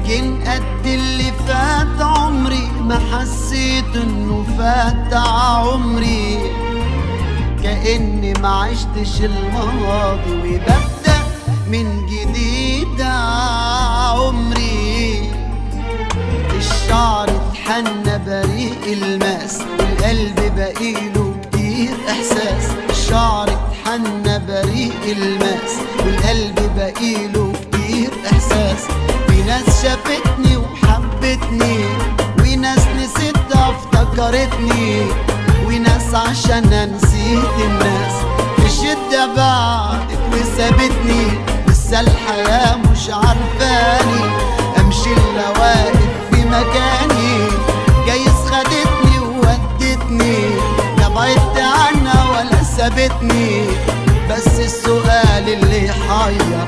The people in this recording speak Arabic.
يمكن قد اللي فات عمري ما حسيت انه فات عمري، كأني ما عشتش الماضي وببدأ من جديد عمري. الشعر اتحنى بريء الماس والقلب بقيله كتير احساس. الشعر اتحنى بريء الماس والقلب بقيله كتير احساس. في ناس شافتني وحبتني، وناس نسيتها افتكرتني، وناس عشان نسيت الناس في الشدة بعدت وسابتني. لسه الحياة مش عارفاني امشي الا واقف في مكاني. جايز خدتني وودتني، لا بعدت عنها ولا سابتني. بس السؤال اللي حير